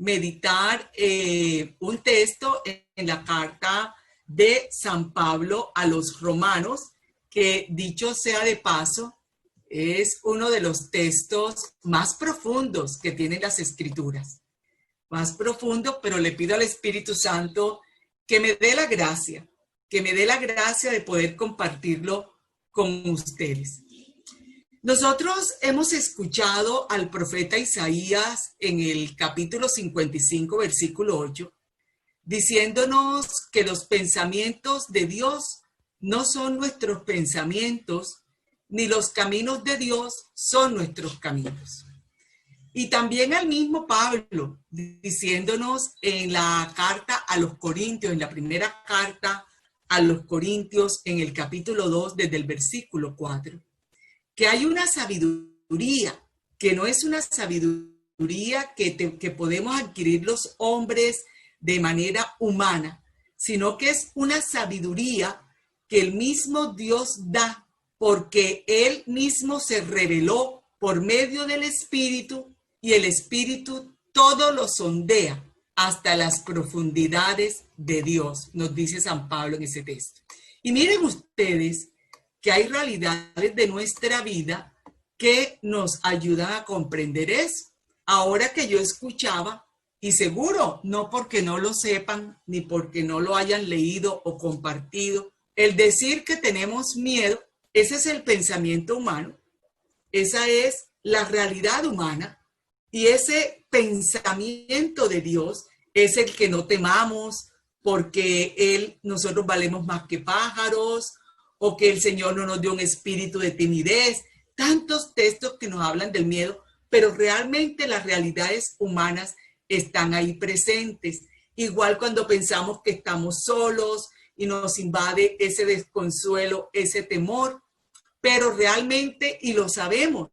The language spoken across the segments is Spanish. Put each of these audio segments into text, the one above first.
meditar un texto en la carta de San Pablo a los romanos, que dicho sea de paso, es uno de los textos más profundos que tienen las Escrituras. Más profundo, pero le pido al Espíritu Santo que me dé la gracia, de poder compartirlo con ustedes. Nosotros hemos escuchado al profeta Isaías en el capítulo 55, versículo 8, diciéndonos que los pensamientos de Dios no son nuestros pensamientos, ni los caminos de Dios son nuestros caminos. Y también al mismo Pablo, diciéndonos en la carta a los Corintios, en la primera carta a los Corintios, en el capítulo 2, desde el versículo 4, que hay una sabiduría, que no es una sabiduría que podemos adquirir los hombres de manera humana, sino que es una sabiduría que el mismo Dios da, porque Él mismo se reveló por medio del Espíritu, y el Espíritu todo lo sondea hasta las profundidades de Dios, nos dice San Pablo en ese texto. Y miren ustedes que hay realidades de nuestra vida que nos ayudan a comprender eso. Ahora que yo escuchaba, y seguro no porque no lo sepan, ni porque no lo hayan leído o compartido, el decir que tenemos miedo, ese es el pensamiento humano, esa es la realidad humana, y ese pensamiento de Dios es el que no temamos porque nosotros valemos más que pájaros, o que el Señor no nos dio un espíritu de timidez. Tantos textos que nos hablan del miedo, pero realmente las realidades humanas están ahí presentes. Igual cuando pensamos que estamos solos y nos invade ese desconsuelo, ese temor, pero realmente, y lo sabemos,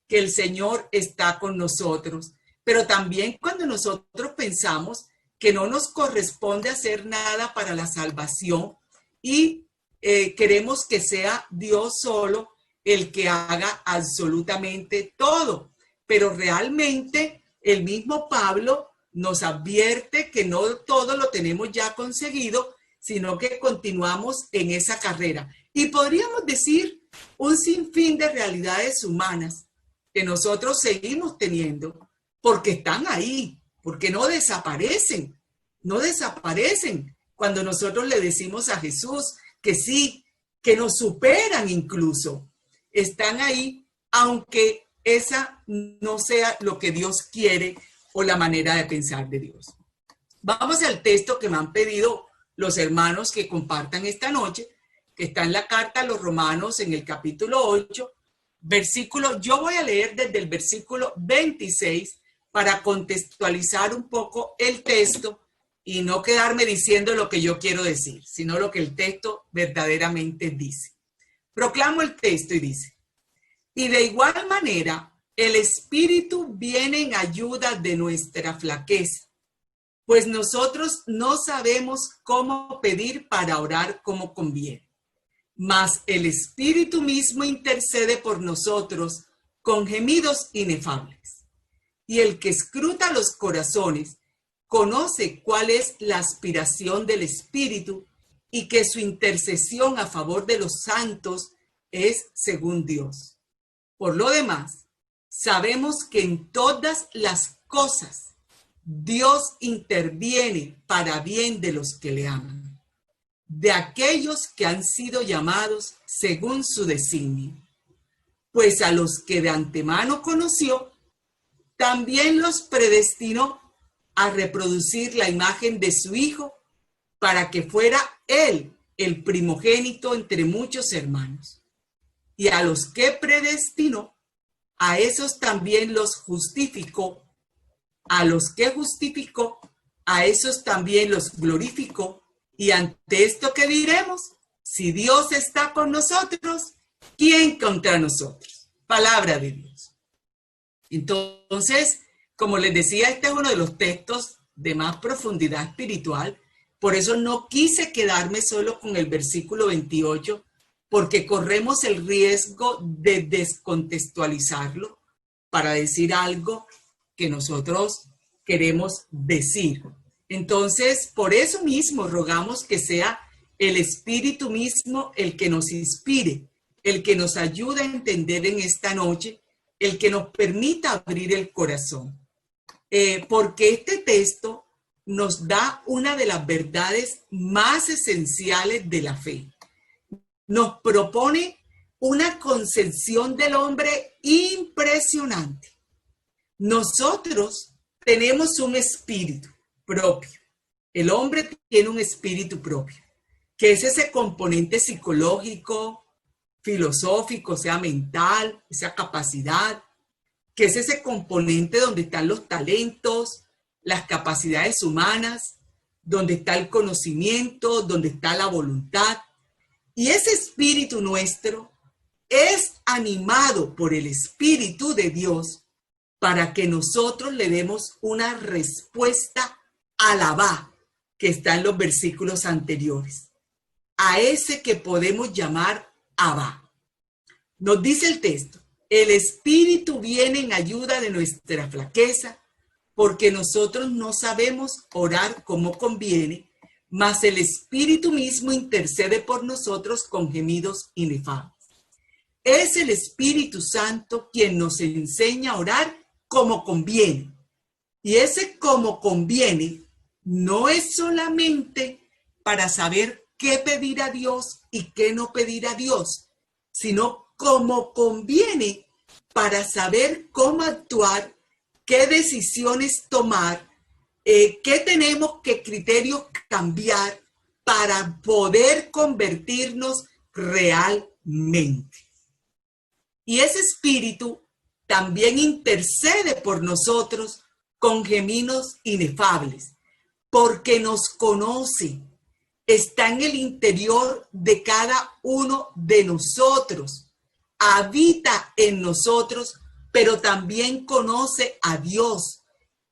que el Señor está con nosotros. Pero también cuando nosotros pensamos que no nos corresponde hacer nada para la salvación y queremos que sea Dios solo el que haga absolutamente todo. Pero realmente el mismo Pablo nos advierte que no todo lo tenemos ya conseguido, sino que continuamos en esa carrera. Y podríamos decir un sinfín de realidades humanas que nosotros seguimos teniendo, porque están ahí, porque no desaparecen cuando nosotros le decimos a Jesús que sí, que nos superan incluso. Están ahí, aunque esa no sea lo que Dios quiere o la manera de pensar de Dios. Vamos al texto que me han pedido los hermanos que compartan esta noche, que está en la carta a los Romanos en el capítulo 8, yo voy a leer desde el versículo 26 para contextualizar un poco el texto y no quedarme diciendo lo que yo quiero decir, sino lo que el texto verdaderamente dice. Proclamo el texto y dice: y de igual manera, el Espíritu viene en ayuda de nuestra flaqueza, pues nosotros no sabemos cómo pedir para orar como conviene. Mas el Espíritu mismo intercede por nosotros con gemidos inefables. Y el que escruta los corazones conoce cuál es la aspiración del Espíritu y que su intercesión a favor de los santos es según Dios. Por lo demás, sabemos que en todas las cosas Dios interviene para bien de los que le aman, de aquellos que han sido llamados según su designio. Pues a los que de antemano conoció, también los predestinó a reproducir la imagen de su Hijo, para que fuera Él el primogénito entre muchos hermanos. Y a los que predestinó, a esos también los justificó. A los que justificó, a esos también los glorificó. Y ante esto, ¿qué diremos? Si Dios está con nosotros, ¿quién contra nosotros? Palabra de Dios. Entonces, como les decía, este es uno de los textos de más profundidad espiritual. Por eso no quise quedarme solo con el versículo 28, porque corremos el riesgo de descontextualizarlo para decir algo que nosotros queremos decir. Entonces, por eso mismo rogamos que sea el Espíritu mismo el que nos inspire, el que nos ayude a entender en esta noche, el que nos permita abrir el corazón. Porque este texto nos da una de las verdades más esenciales de la fe. Nos propone una concepción del hombre impresionante. Nosotros tenemos un espíritu propio. El hombre tiene un espíritu propio, que es ese componente psicológico, filosófico, sea mental, esa capacidad, que es ese componente donde están los talentos, las capacidades humanas, donde está el conocimiento, donde está la voluntad. Y ese espíritu nuestro es animado por el Espíritu de Dios para que nosotros le demos una respuesta a la Abba, que está en los versículos anteriores, a ese que podemos llamar Abba. Nos dice el texto: el Espíritu viene en ayuda de nuestra flaqueza, porque nosotros no sabemos orar como conviene, mas el Espíritu mismo intercede por nosotros con gemidos inefables. Es el Espíritu Santo quien nos enseña a orar como conviene. Y ese como conviene no es solamente para saber qué pedir a Dios y qué no pedir a Dios, sino como conviene para saber cómo actuar, qué decisiones tomar, qué tenemos, qué criterios cambiar para poder convertirnos realmente. Y ese espíritu también intercede por nosotros con gemidos inefables, porque nos conoce, está en el interior de cada uno de nosotros, habita en nosotros, pero también conoce a Dios.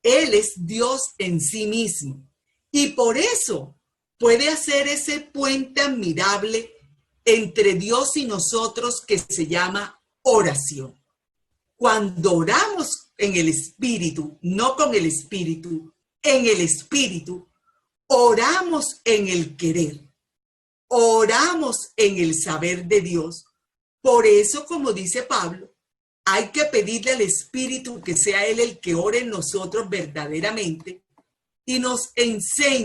Él es Dios en sí mismo. Y por eso puede hacer ese puente admirable entre Dios y nosotros que se llama oración. Cuando oramos en el Espíritu, no con el Espíritu, en el Espíritu, oramos en el querer, oramos en el saber de Dios. Por eso, como dice Pablo, hay que pedirle al Espíritu que sea Él el que ore en nosotros verdaderamente y nos enseñe